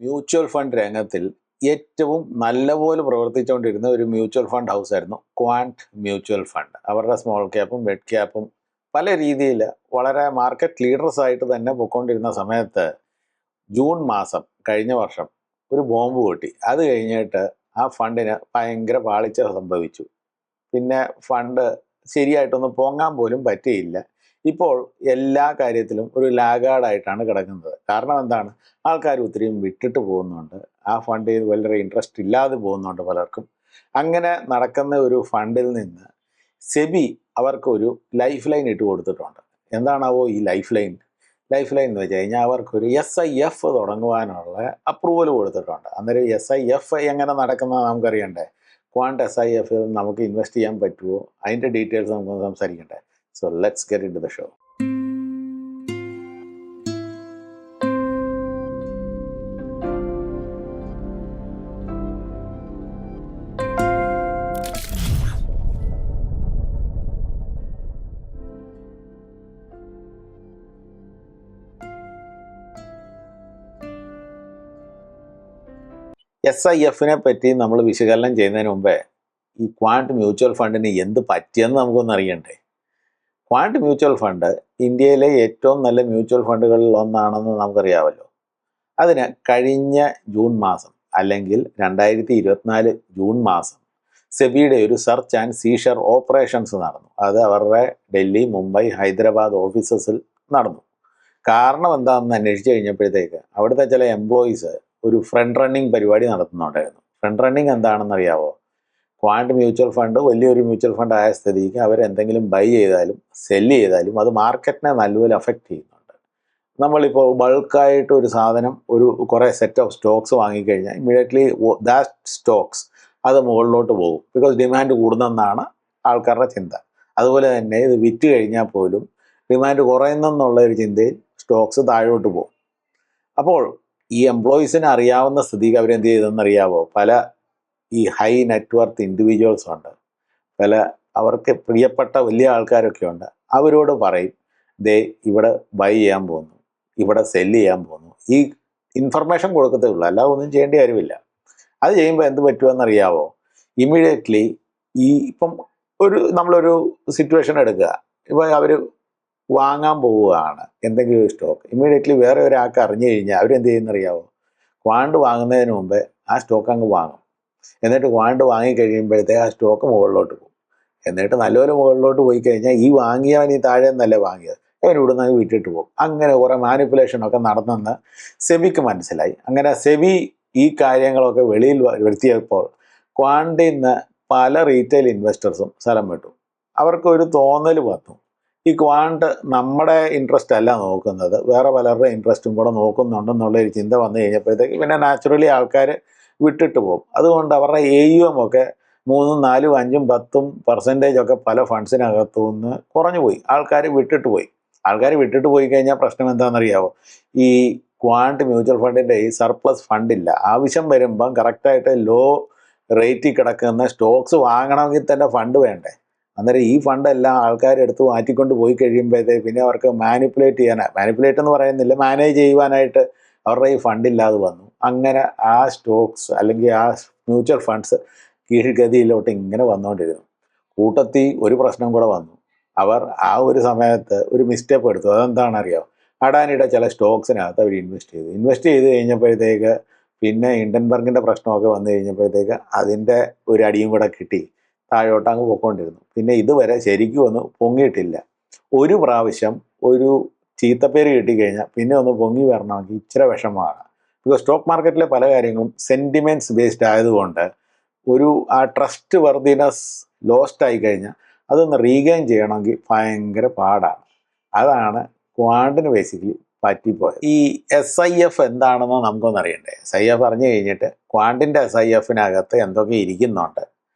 Mutual fund രംഗത്തിൽ ഏറ്റവും നല്ലപോലെ പ്രവർത്തിച്ചുകൊണ്ടിരുന്ന ഒരു മ്യൂച്വൽ ഫണ്ട് ഹൗസ് ആയിരുന്നു ക്വാന്റ് മ്യൂച്വൽ ഫണ്ട്. അവരുടെ സ്മോൾ ക്യാപ്പും മിഡ് ക്യാപ്പും പല രീതിയിൽ വളരെ മാർക്കറ്റ് ലീഡേഴ്സ് ആയിട്ട് തന്നെ പൊയ്ക്കൊണ്ടിരുന്ന സമയത്ത് ജൂൺ മാസം കഴിഞ്ഞ വർഷം ഒരു ബോംബ് പൊട്ടി. അത് കഴിഞ്ഞിട്ട് ആ ഫണ്ടിന് ഭയങ്കര പാളിച്ച സംഭവിച്ചു. പിന്നെ ഫണ്ട് ശരിയായിട്ടൊന്നും പൊങ്ങാൻ പോലും പറ്റിയില്ല. ഇപ്പോൾ എല്ലാ കാര്യത്തിലും ഒരു ലാഗാർഡായിട്ടാണ് കിടക്കുന്നത്. കാരണം എന്താണ്? ആൾക്കാർ ഒത്തിരിയും വിട്ടിട്ട് പോകുന്നുണ്ട്. ആ ഫണ്ടിൽ വളരെ ഇൻട്രസ്റ്റ് ഇല്ലാതെ പോകുന്നുണ്ട് പലർക്കും. അങ്ങനെ നടക്കുന്ന ഒരു ഫണ്ടിൽ നിന്ന് സെബി അവർക്കൊരു ലൈഫ് ലൈൻ ഇട്ട് കൊടുത്തിട്ടുണ്ട്. എന്താണാവോ ഈ ലൈഫ് ലൈൻ? ലൈഫ് ലൈൻ എന്ന് വെച്ച് കഴിഞ്ഞാൽ അവർക്കൊരു SIF തുടങ്ങുവാനുള്ള അപ്രൂവൽ കൊടുത്തിട്ടുണ്ട്. അന്നേരം SIF എങ്ങനെ നടക്കുന്നത് നമുക്കറിയണ്ടേ? ക്വാണ്ട് SIF നമുക്ക് ഇൻവെസ്റ്റ് ചെയ്യാൻ പറ്റുമോ? അതിൻ്റെ ഡീറ്റെയിൽസ് നമുക്ക് സംസാരിക്കണ്ടേ? So let's get into the show. SIF-നെ പറ്റി നമ്മൾ വിശകലനം ചെയ്യുന്നതിന് മുമ്പേ ഈ ക്വാണ്ട് മ്യൂച്വൽ ഫണ്ടിന് എന്ത് പറ്റിയെന്ന് നമുക്കൊന്ന് അറിയണ്ടേ? ക്വാണ്ട് മ്യൂച്വൽ ഫണ്ട് ഇന്ത്യയിലെ ഏറ്റവും നല്ല മ്യൂച്വൽ ഫണ്ടുകളിൽ ഒന്നാണെന്ന് നമുക്കറിയാമല്ലോ. അതിന് കഴിഞ്ഞ ജൂൺ മാസം അല്ലെങ്കിൽ 2024 ജൂൺ മാസം സെബിയുടെ ഒരു സെർച്ച് ആൻഡ് സീഷർ ഓപ്പറേഷൻസ് നടന്നു. അത് അവരുടെ ഡൽഹി, മുംബൈ, ഹൈദരാബാദ് ഓഫീസസിൽ നടന്നു. കാരണം എന്താണെന്ന് അന്വേഷിച്ച് കഴിഞ്ഞപ്പോഴത്തേക്ക് അവിടുത്തെ ചില എംപ്ലോയീസ് ഒരു ഫ്രണ്ട് റണ്ണിങ് പരിപാടി നടത്തുന്നുണ്ടായിരുന്നു. ഫ്രണ്ട് റണ്ണിങ് എന്താണെന്ന് അറിയാവോ? ക്വാണ്ട് മ്യൂച്വൽ ഫണ്ട് വലിയൊരു മ്യൂച്വൽ ഫണ്ട് ആയ സ്ഥിതിക്ക് അവരെന്തെങ്കിലും ബൈ ചെയ്താലും സെല്ല് ചെയ്താലും അത് മാർക്കറ്റിനെ നല്ലപോലെ അഫക്റ്റ് ചെയ്യുന്നുണ്ട്. നമ്മളിപ്പോൾ ബൾക്കായിട്ട് ഒരു സാധനം കുറേ സെറ്റ് ഓഫ് സ്റ്റോക്സ് വാങ്ങിക്കഴിഞ്ഞാൽ ഇമ്മീഡിയറ്റ്ലി ദാറ്റ് സ്റ്റോക്സ് അത് മുകളിലോട്ട് പോകും. ബിക്കോസ് ഡിമാൻഡ് കൂടുന്നെന്നാണ് ആൾക്കാരുടെ ചിന്ത. അതുപോലെ തന്നെ ഇത് വിറ്റ് കഴിഞ്ഞാൽ പോലും ഡിമാൻഡ് കുറയുന്നെന്നുള്ള ഒരു ചിന്തയിൽ സ്റ്റോക്സ് താഴോട്ട് പോകും. അപ്പോൾ ഈ എംപ്ലോയീസിന് അറിയാവുന്ന സ്ഥിതിക്ക് അവരെന്ത് ചെയ്തെന്നറിയാവോ? പല ഈ ഹൈ നെറ്റ്വർത്ത് ഇൻഡിവിജ്വൽസ് ഉണ്ട്, അവർക്ക് പ്രിയപ്പെട്ട വലിയ ആൾക്കാരൊക്കെ ഉണ്ട്. അവരോട് പറയും, ദേ ഇവിടെ ബൈ ചെയ്യാൻ പോകുന്നു, ഇവിടെ സെല്ല് ചെയ്യാൻ പോകുന്നു. ഈ ഇൻഫർമേഷൻ കൊടുക്കത്തേ ഉള്ളൂ, അല്ലാതെ ഒന്നും ചെയ്യേണ്ട കാര്യമില്ല. അത് ചെയ്യുമ്പോൾ എന്ത് പറ്റുമെന്നറിയാവോ? ഇമ്മീഡിയറ്റ്ലി ഇപ്പം നമ്മളൊരു സിറ്റുവേഷൻ എടുക്കുക. ഇപ്പോൾ അവർ വാങ്ങാൻ പോവുകയാണ് എന്തെങ്കിലും ഒരു സ്റ്റോക്ക്. ഇമ്മീഡിയറ്റ്ലി വേറെ ഒരാൾക്ക് അറിഞ്ഞു കഴിഞ്ഞാൽ അവരെന്ത് ചെയ്യുന്നറിയാവോ? ക്വാണ്ട് വാങ്ങുന്നതിന് മുമ്പേ ആ സ്റ്റോക്ക് അങ്ങ് വാങ്ങും. എന്നിട്ട് ക്വാണ്ട് വാങ്ങിക്കഴിയുമ്പോഴത്തേക്ക് ആ സ്റ്റോക്ക് മുകളിലോട്ട് പോകും. എന്നിട്ട് നല്ലപോലെ മുകളിലോട്ട് പോയി കഴിഞ്ഞാൽ ഈ വാങ്ങിയവൻ ഈ താഴെ നിന്നല്ല വാങ്ങിയത്, അവൻ ഇവിടെ നിന്ന് വിട്ടിട്ട് പോകും. അങ്ങനെ കുറേ മാനിപ്പുലേഷനൊക്കെ നടന്നെന്ന് സെബിക്ക് മനസ്സിലായി. അങ്ങനെ സെബി ഈ കാര്യങ്ങളൊക്കെ വെളിയിൽ വരുത്തിയപ്പോൾ ക്വാണ്ടിൽ നിന്ന് പല റീറ്റെയിൽ ഇൻവെസ്റ്റേഴ്സും സ്ഥലം വിട്ടു. അവർക്കൊരു തോന്നൽ വന്നു, ഈ ക്വാണ്ട് നമ്മുടെ ഇൻട്രസ്റ്റ് അല്ല നോക്കുന്നത്, വേറെ പലരുടെ ഇൻട്രസ്റ്റും കൂടെ നോക്കുന്നുണ്ടെന്നുള്ളൊരു ചിന്ത വന്നു കഴിഞ്ഞപ്പോഴത്തേക്ക് പിന്നെ നാച്ചുറലി ആൾക്കാർ വിട്ടിട്ട് പോകും. അതുകൊണ്ട് അവരുടെ AUM ഒക്കെ 3, 4, 5, 10% ഒക്കെ പല ഫണ്ട്സിനകത്തു നിന്ന് കുറഞ്ഞു പോയി. ആൾക്കാർ വിട്ടിട്ട് പോയി. ആൾക്കാർ വിട്ടിട്ട് പോയി കഴിഞ്ഞാൽ പ്രശ്നം എന്താണെന്നറിയാവോ? ഈ ക്വാണ്ട് മ്യൂച്വൽ ഫണ്ടിൻ്റെ ഈ സർപ്ലസ് ഫണ്ടില്ല. ആവശ്യം വരുമ്പം കറക്റ്റായിട്ട് ലോ റേറ്റിൽ കിടക്കുന്ന സ്റ്റോക്സ് വാങ്ങണമെങ്കിൽ തന്നെ ഫണ്ട് വേണ്ടേ? അന്നേരം ഈ ഫണ്ടെല്ലാം ആൾക്കാരെടുത്ത് മാറ്റിക്കൊണ്ട് പോയി കഴിയുമ്പോഴത്തേക്ക് പിന്നെ അവർക്ക് മാനിപ്പുലേറ്റ് എന്ന് പറയുന്നില്ല, മാനേജ് ചെയ്യുവാനായിട്ട് അവരുടെ ഈ ഫണ്ടില്ലാതെ വന്നു. അങ്ങനെ ആ സ്റ്റോക്സ് അല്ലെങ്കിൽ ആ മ്യൂച്വൽ ഫണ്ട്സ് കീഴ്ഗതിയിലോട്ട് ഇങ്ങനെ വന്നുകൊണ്ടിരുന്നു. കൂട്ടത്തിൽ ഒരു പ്രശ്നം കൂടെ വന്നു. അവർ ആ ഒരു സമയത്ത് ഒരു മിസ്റ്റേക്ക് എടുത്തു. അതെന്താണെന്നറിയാമോ? അഡാനിയുടെ ചില സ്റ്റോക്സിനകത്ത് അവർ ഇൻവെസ്റ്റ് ചെയ്ത് കഴിഞ്ഞപ്പോഴത്തേക്ക് പിന്നെ ഹിൻഡൻബർഗിൻ്റെ പ്രശ്നമൊക്കെ വന്നു കഴിഞ്ഞപ്പോഴത്തേക്ക് അതിൻ്റെ ഒരു അടിയും കൂടെ കിട്ടി താഴോട്ട് അങ്ങ് പോയിക്കൊണ്ടിരുന്നു. പിന്നെ ഇതുവരെ ശരിക്കും ഒന്ന് പൊങ്ങിയിട്ടില്ല. ഒരു പ്രാവശ്യം ഒരു ചീത്തപ്പേര് കിട്ടിക്കഴിഞ്ഞാൽ പിന്നെ ഒന്ന് പൊങ്ങി വരണമെങ്കിൽ ഇച്ചിരി വിഷമമാണ്. ബിക്കോസ് സ്റ്റോക്ക് മാർക്കറ്റിലെ പല കാര്യങ്ങളും സെൻറ്റിമെൻറ്റ്സ് ബേസ്ഡ് ആയതുകൊണ്ട് ആ ട്രസ്റ്റ് വർത്തിനെസ് ലോസ്റ്റ് ആയി കഴിഞ്ഞാൽ അതൊന്ന് റീഗെയിൻ ചെയ്യണമെങ്കിൽ ഭയങ്കര പാടാണ്. അതാണ് ക്വാണ്ടിന് ബേസിക്കലി പറ്റിപ്പോയത്. ഈ SIF എന്താണെന്ന് നമുക്കൊന്ന് അറിയണ്ടേ? SIF അറിഞ്ഞു കഴിഞ്ഞിട്ട് ക്വാണ്ടിൻ്റെ SIF-നകത്ത് എന്തൊക്കെ ഇരിക്കുന്നുണ്ട്,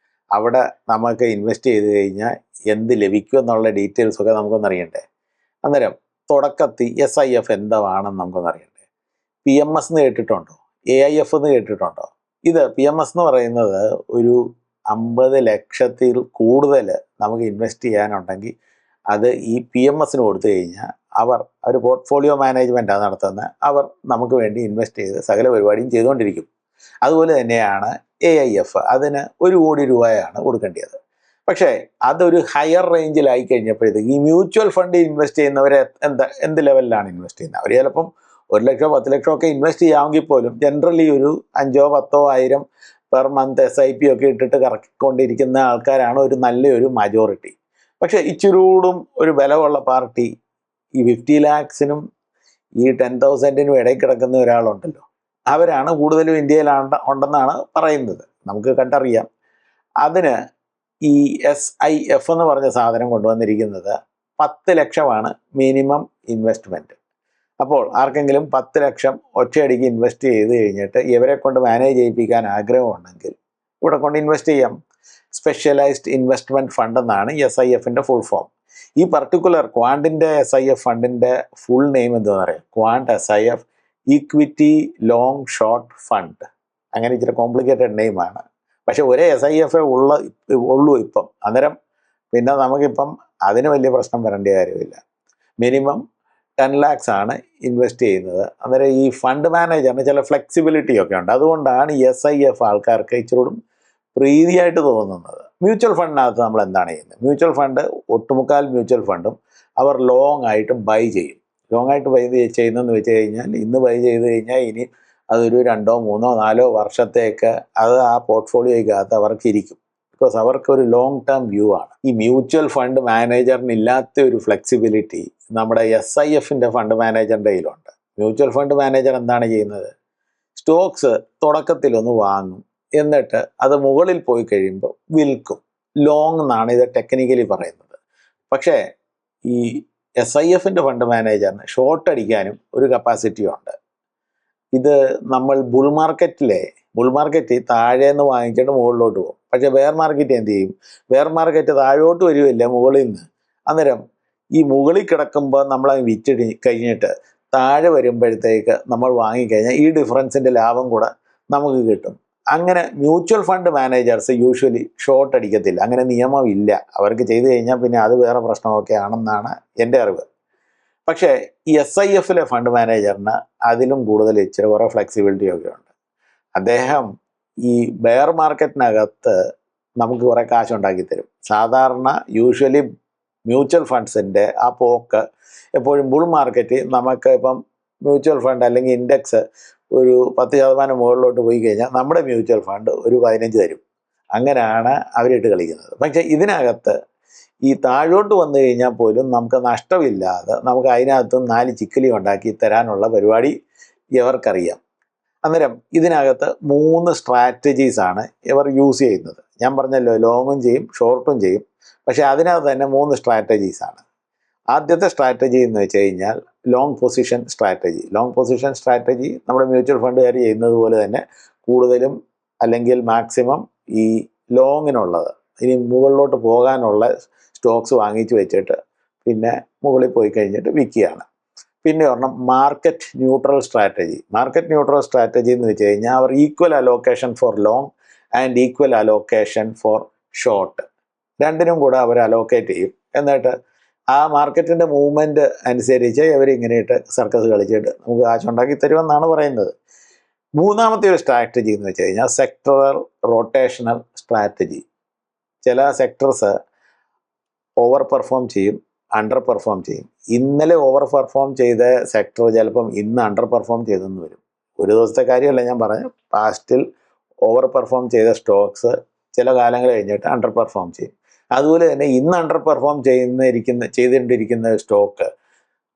അവിടെ നമുക്ക് ഇൻവെസ്റ്റ് ചെയ്ത് കഴിഞ്ഞാൽ എന്ത് ലഭിക്കും എന്നുള്ള ഡീറ്റെയിൽസൊക്കെ നമുക്കൊന്നറിയണ്ടേ? അന്നേരം തുടക്കത്തിൽ SIF എന്താണെന്ന് നമുക്കൊന്നറിയണ്ടേ? PMS എന്ന് കേട്ടിട്ടുണ്ടോ? AIF എന്ന് കേട്ടിട്ടുണ്ടോ? ഇത് PMS എന്ന് പറയുന്നത് ഒരു 50 ലക്ഷത്തിൽ കൂടുതൽ നമുക്ക് ഇൻവെസ്റ്റ് ചെയ്യാനുണ്ടെങ്കിൽ അത് ഈ PMS കൊടുത്തു കഴിഞ്ഞാൽ അവർ പോർട്ട്ഫോളിയോ മാനേജ്മെൻറ്റാണ് നടത്തുന്നത്. അവർ നമുക്ക് വേണ്ടി ഇൻവെസ്റ്റ് ചെയ്ത് സകല പരിപാടിയും ചെയ്തുകൊണ്ടിരിക്കും. അതുപോലെ തന്നെയാണ് AIF. അതിന് 1 കോടി രൂപയാണ് കൊടുക്കേണ്ടത്. പക്ഷേ അതൊരു ഹയർ റേഞ്ചിലായി കഴിഞ്ഞപ്പോഴത്തേക്ക് ഈ മ്യൂച്വൽ ഫണ്ട് ഇൻവെസ്റ്റ് ചെയ്യുന്നവരെ എന്ത് ലെവലിലാണ് ഇൻവെസ്റ്റ് ചെയ്യുന്നത്? അവർ ചിലപ്പം 1 ലക്ഷം 10 ലക്ഷം ഒക്കെ ഇൻവെസ്റ്റ് ചെയ്യാമെങ്കിൽ പോലും ജനറലി ഒരു 5,000 10,000 1000 പെർ മന്ത് SIP ഒക്കെ ഇട്ടിട്ട് കറക്കിക്കൊണ്ടിരിക്കുന്ന ആൾക്കാരാണ് ഒരു നല്ലൊരു മജോറിറ്റി. പക്ഷേ ഇച്ചിരൂടും ഒരു ബലമുള്ള പാർട്ടി ഈ 50 lakhsനും ഈ 10,000നും ഇടയിൽ കിടക്കുന്ന ഒരാളുണ്ടല്ലോ, അവരാണ് കൂടുതലും ഇന്ത്യയിൽ ഉണ്ടെന്നാണ് പറയുന്നത്, നമുക്ക് കണ്ടറിയാം. അതിന് ഈ SIF എന്ന് പറഞ്ഞ സാധനം കൊണ്ടുവന്നിരിക്കുന്നത് 10 ലക്ഷമാണ് മിനിമം ഇൻവെസ്റ്റ്മെൻറ്റ്. അപ്പോൾ ആർക്കെങ്കിലും 10 ലക്ഷം ഒറ്റയടിക്ക് ഇൻവെസ്റ്റ് ചെയ്ത് കഴിഞ്ഞിട്ട് ഇവരെ കൊണ്ട് മാനേജ് ചെയ്യിപ്പിക്കാൻ ആഗ്രഹമുണ്ടെങ്കിൽ ഇവിടെ കൊണ്ട് ഇൻവെസ്റ്റ് ചെയ്യാം. സ്പെഷ്യലൈസ്ഡ് ഇൻവെസ്റ്റ്മെൻറ്റ് ഫണ്ട് എന്നാണ് SIFൻ്റെ ഫുൾ ഫോം. ഈ പർട്ടിക്കുലർ ക്വാണ്ടിൻ്റെ SIF ഫണ്ടിൻ്റെ ഫുൾ നെയിം എന്താണെന്ന് പറയാം? Quant SIF equity long short fund. അങ്ങനെ ഇച്ചിരി കോംപ്ലിക്കേറ്റഡ് നെയിമാണ്. പക്ഷെ ഒരേ SIF ഉള്ളൂ ഇപ്പം. അന്നേരം പിന്നെ നമുക്കിപ്പം അതിന് വലിയ പ്രശ്നം വരേണ്ട കാര്യമില്ല. മിനിമം 10 lakhs ആണ് ഇൻവെസ്റ്റ് ചെയ്യുന്നത്. അന്നേരം ഈ ഫണ്ട് മാനേജറിന് ചില ഫ്ലെക്സിബിലിറ്റി ഒക്കെ ഉണ്ട്. അതുകൊണ്ടാണ് ഈ SIF ആൾക്കാർക്ക് ഇച്ചിരൂടും പ്രീതിയായിട്ട് തോന്നുന്നത്. മ്യൂച്വൽ ഫണ്ടിനകത്ത് നമ്മൾ എന്താണ് ചെയ്യുന്നത്? മ്യൂച്വൽ ഫണ്ട് ഒട്ടുമുക്കാൽ മ്യൂച്വൽ ഫണ്ടും അവർ ലോങ് ആയിട്ട് ബൈ ചെയ്യും. ലോങ് ആയിട്ട് ബൈ ചെയ്യുന്നതെന്ന് വെച്ച് കഴിഞ്ഞാൽ ഇന്ന് ബൈ ചെയ്ത് കഴിഞ്ഞാൽ ഇനി അതൊരു 2 3 4 വർഷത്തേക്ക് അത് ആ പോർട്ട്ഫോളിയോയ്ക്കകത്ത് അവർക്ക് ഇരിക്കും. ബിക്കോസ് അവർക്കൊരു ലോങ് ടേം വ്യൂ ആണ്. ഈ മ്യൂച്വൽ ഫണ്ട് മാനേജറിന് ഇല്ലാത്ത ഒരു ഫ്ലെക്സിബിലിറ്റി നമ്മുടെ SIFൻ്റെ ഫണ്ട് മാനേജറിൻ്റെ കയ്യിലുണ്ട്. മ്യൂച്വൽ ഫണ്ട് മാനേജർ എന്താണ് ചെയ്യുന്നത്? സ്റ്റോക്സ് തുടക്കത്തിലൊന്ന് വാങ്ങും, എന്നിട്ട് അത് മുകളിൽ പോയി കഴിയുമ്പോൾ വിൽക്കും. ലോങ് എന്നാണ് ഇത് ടെക്നിക്കലി പറയുന്നത്. പക്ഷേ ഈ SIFൻ്റെ ഫണ്ട് മാനേജറിന് ഷോർട്ട് അടിക്കാനും ഒരു കപ്പാസിറ്റി ഉണ്ട്. ഇത് നമ്മൾ ബുൾ മാർക്കറ്റിൽ താഴേന്ന് വാങ്ങിച്ചിട്ട് മുകളിലോട്ട് പോകും. പക്ഷേ ബെയർ മാർക്കറ്റ് എന്ത് ചെയ്യും? ബെയർ മാർക്കറ്റ് താഴോട്ട് വരുമില്ല, മുകളിൽ നിന്ന്. അന്നേരം ഈ മുകളിൽ കിടക്കുമ്പോൾ നമ്മൾ വിറ്റ് കഴിഞ്ഞിട്ട് താഴെ വരുമ്പോഴത്തേക്ക് നമ്മൾ വാങ്ങിക്കഴിഞ്ഞാൽ ഈ ഡിഫറൻസിൻ്റെ ലാഭം കൂടെ നമുക്ക് കിട്ടും. അങ്ങനെ mutual fund managers usually short അടിക്കത്തില്ല. അങ്ങനെ നിയമമില്ല. അവർക്ക് ചെയ്തു കഴിഞ്ഞാൽ പിന്നെ അത് വേറെ പ്രശ്നമൊക്കെ ആണെന്നാണ് എൻ്റെ അറിവ്. പക്ഷേ ഈ SIFലെ ഫണ്ട് മാനേജറിന് അതിലും കൂടുതൽ ഇച്ചിരി കുറേ ഫ്ലെക്സിബിലിറ്റി ഒക്കെ ഉണ്ട്. അദ്ദേഹം ഈ ബെയർ മാർക്കറ്റിനകത്ത് നമുക്ക് കുറേ കാശുണ്ടാക്കി തരും. സാധാരണ യൂഷ്വലി മ്യൂച്വൽ ഫണ്ട്സിൻ്റെ ആ പോക്ക് എപ്പോഴും ബുൾ മാർക്കറ്റ് നമുക്ക് ഇപ്പം മ്യൂച്വൽ ഫണ്ട് അല്ലെങ്കിൽ ഇൻഡെക്സ് ഒരു 10% മുകളിലോട്ട് പോയി കഴിഞ്ഞാൽ നമ്മുടെ മ്യൂച്വൽ ഫണ്ട് ഒരു 15 തരും. അങ്ങനെയാണ് അവരിട്ട് കളിക്കുന്നത്. പക്ഷേ ഇതിനകത്ത് ഈ താഴോട്ട് വന്നു കഴിഞ്ഞാൽ പോലും നമുക്ക് നഷ്ടമില്ലാതെ നമുക്ക് അതിനകത്ത് 4 ചിക്കിലി ഉണ്ടാക്കി തരാനുള്ള പരിപാടി ഇവർക്കറിയാം. അന്നേരം ഇതിനകത്ത് 3 സ്ട്രാറ്റജീസാണ് ഇവർ യൂസ് ചെയ്യുന്നത്. ഞാൻ പറഞ്ഞല്ലോ, ലോങ്ങും ചെയ്യും ഷോർട്ടും ചെയ്യും. പക്ഷേ അതിനകത്ത് തന്നെ 3 സ്ട്രാറ്റജീസാണ്. ആദ്യത്തെ സ്ട്രാറ്റജി എന്ന് വെച്ച് കഴിഞ്ഞാൽ long position strategy. Long position strategy നമ്മുടെ മ്യൂച്വൽ ഫണ്ടുകാർ ചെയ്യുന്നത് പോലെ തന്നെ കൂടുതലും അല്ലെങ്കിൽ മാക്സിമം ഈ ലോങ്ങിനുള്ളത്, ഇനി മുകളിലോട്ട് പോകാനുള്ള സ്റ്റോക്സ് വാങ്ങിച്ച് വെച്ചിട്ട് പിന്നെ മുകളിൽ പോയി കഴിഞ്ഞിട്ട് വിൽക്കുകയാണ്. പിന്നെ ഒരെണ്ണം market neutral strategy. Market neutral strategy എന്ന് വെച്ച് കഴിഞ്ഞാൽ hour equal allocation for long and equal allocation for short, രണ്ടിനും കൂടെ അവർ അലോക്കേറ്റ് ചെയ്യും. എന്നിട്ട് ആ മാർക്കറ്റിൻ്റെ മൂവ്മെൻറ്റ് അനുസരിച്ച് ഇവരിങ്ങനെയിട്ട് സർക്കസ് കളിച്ചിട്ട് നമുക്ക് കാശുണ്ടാക്കി തരുമെന്നാണ് പറയുന്നത്. മൂന്നാമത്തെ ഒരു സ്ട്രാറ്റജി എന്ന് വെച്ച് കഴിഞ്ഞാൽ സെക്ടറൽ റൊട്ടേഷണൽ സ്ട്രാറ്റജി. ചില സെക്ടർസ് ഓവർ പെർഫോം ചെയ്യും, അണ്ടർ പെർഫോം ചെയ്യും. ഇന്നലെ ഓവർ പെർഫോം ചെയ്ത സെക്ടർ ചിലപ്പം ഇന്ന് അണ്ടർ പെർഫോം ചെയ്തെന്ന് വരും. ഒരു ദിവസത്തെ കാര്യമല്ല ഞാൻ പറഞ്ഞു. പാസ്റ്റിൽ ഓവർ പെർഫോം ചെയ്ത സ്റ്റോക്സ് ചില കാലങ്ങൾ കഴിഞ്ഞിട്ട് അണ്ടർ പെർഫോം ചെയ്യും. അതുപോലെ തന്നെ ഇന്ന് അണ്ടർ പെർഫോം ചെയ്തുകൊണ്ടിരിക്കുന്ന സ്റ്റോക്ക്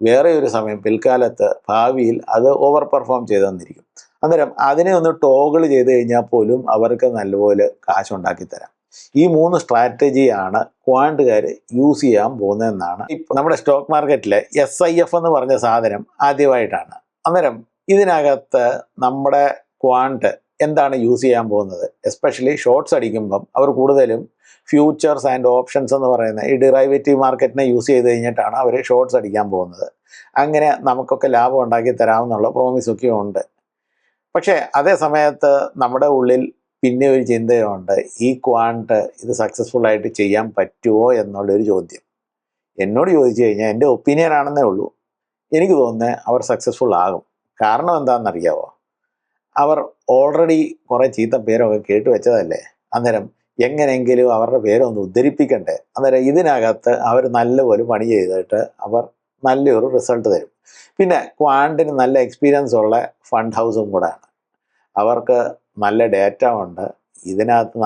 വേറെ ഒരു സമയം പിൽക്കാലത്ത് ഭാവിയിൽ അത് ഓവർ പെർഫോം ചെയ്തെന്നിരിക്കും. അന്നേരം അതിനെ ഒന്ന് ടോഗിൾ ചെയ്ത് കഴിഞ്ഞാൽ പോലും അവർക്ക് നല്ലപോലെ കാശുണ്ടാക്കി തരാം. ഈ 3 സ്ട്രാറ്റജിയാണ് ക്വാണ്ടുകാർ യൂസ് ചെയ്യാൻ പോകുന്നതെന്നാണ്. ഇപ്പം നമ്മുടെ സ്റ്റോക്ക് മാർക്കറ്റിലെ SIF എന്ന് പറഞ്ഞ സാധനം ആദ്യമായിട്ടാണ്. അന്നേരം ഇതിനകത്ത് നമ്മുടെ ക്വാണ്ട് എന്താണ് യൂസ് ചെയ്യാൻ പോകുന്നത്? എസ്പെഷ്യലി ഷോർട്ട്സ് അടിക്കുമ്പം അവർ കൂടുതലും ഫ്യൂച്ചേഴ്സ് ആൻഡ് ഓപ്ഷൻസ് എന്ന് പറയുന്ന ഈ ഡിറൈവേറ്റീവ് മാർക്കറ്റിനെ യൂസ് ചെയ്ത് കഴിഞ്ഞിട്ടാണ് അവർ ഷോർട്ട്സ് അടിക്കാൻ പോകുന്നത്. അങ്ങനെ നമുക്കൊക്കെ ലാഭം ഉണ്ടാക്കി തരാമെന്നുള്ള പ്രോമിസൊക്കെ ഉണ്ട്. പക്ഷേ അതേ സമയത്ത് നമ്മുടെ ഉള്ളിൽ പിന്നെ ഒരു ചിന്തയുണ്ട്, ഈ ക്വാണ്ട് ഇത് സക്സസ്ഫുള്ളായിട്ട് ചെയ്യാൻ പറ്റുമോ എന്നുള്ളൊരു ചോദ്യം. എന്നോട് ചോദിച്ചു കഴിഞ്ഞാൽ എൻ്റെ ഒപ്പീനിയൻ ആണെന്നേ ഉള്ളൂ. എനിക്ക് തോന്നുന്നത് അവർ സക്സസ്ഫുൾ ആകും. കാരണം എന്താണെന്നറിയാവോ? അവർ ഓൾറെഡി കുറേ ചീത്ത പേരൊക്കെ കേട്ട് വെച്ചതല്ലേ. അന്നേരം എങ്ങനെയെങ്കിലും അവരുടെ പേരൊന്ന് ഉദ്ധരിപ്പിക്കണ്ടേ. അന്നേരം ഇതിനകത്ത് അവർ നല്ലപോലെ പണി ചെയ്തിട്ട് അവർ നല്ലൊരു റിസൾട്ട് തരും. പിന്നെ ക്വാണ്ടിന് നല്ല എക്സ്പീരിയൻസ് ഉള്ള ഫണ്ട് ഹൗസും കൂടെയാണ്. അവർക്ക് നല്ല ഡേറ്റ ഉണ്ട്. ഇതിനകത്ത്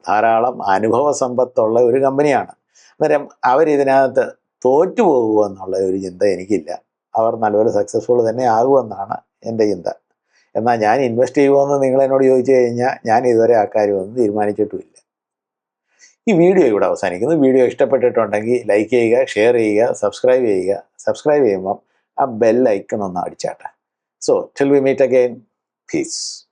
ധാരാളം അനുഭവ സമ്പത്തുള്ള ഒരു കമ്പനിയാണ്. അന്നേരം അവരിതിനകത്ത് തോറ്റു പോകുമെന്നുള്ള ഒരു ചിന്ത എനിക്കില്ല. അവർ നല്ലപോലെ സക്സസ്ഫുൾ തന്നെ ആകുമെന്നാണ് എൻ്റെ ചിന്ത. എന്നാൽ ഞാൻ ഇൻവെസ്റ്റ് ചെയ്യുമോയെന്ന് നിങ്ങൾ എന്നോട് ചോദിച്ചു കഴിഞ്ഞാൽ ഞാൻ ഇതുവരെ ആ കാര്യമൊന്നും തീരുമാനിച്ചിട്ടുമില്ല. ഈ വീഡിയോ ഇവിടെ അവസാനിക്കുന്നു. വീഡിയോ ഇഷ്ടപ്പെട്ടിട്ടുണ്ടെങ്കിൽ ലൈക്ക് ചെയ്യുക, ഷെയർ ചെയ്യുക, സബ്സ്ക്രൈബ് ചെയ്യുക. സബ്സ്ക്രൈബ് ചെയ്യുമ്പം ആ ബെൽ ഐക്കൺ ഒന്ന് അടിച്ചാട്ടെ. So till we meet again, piece.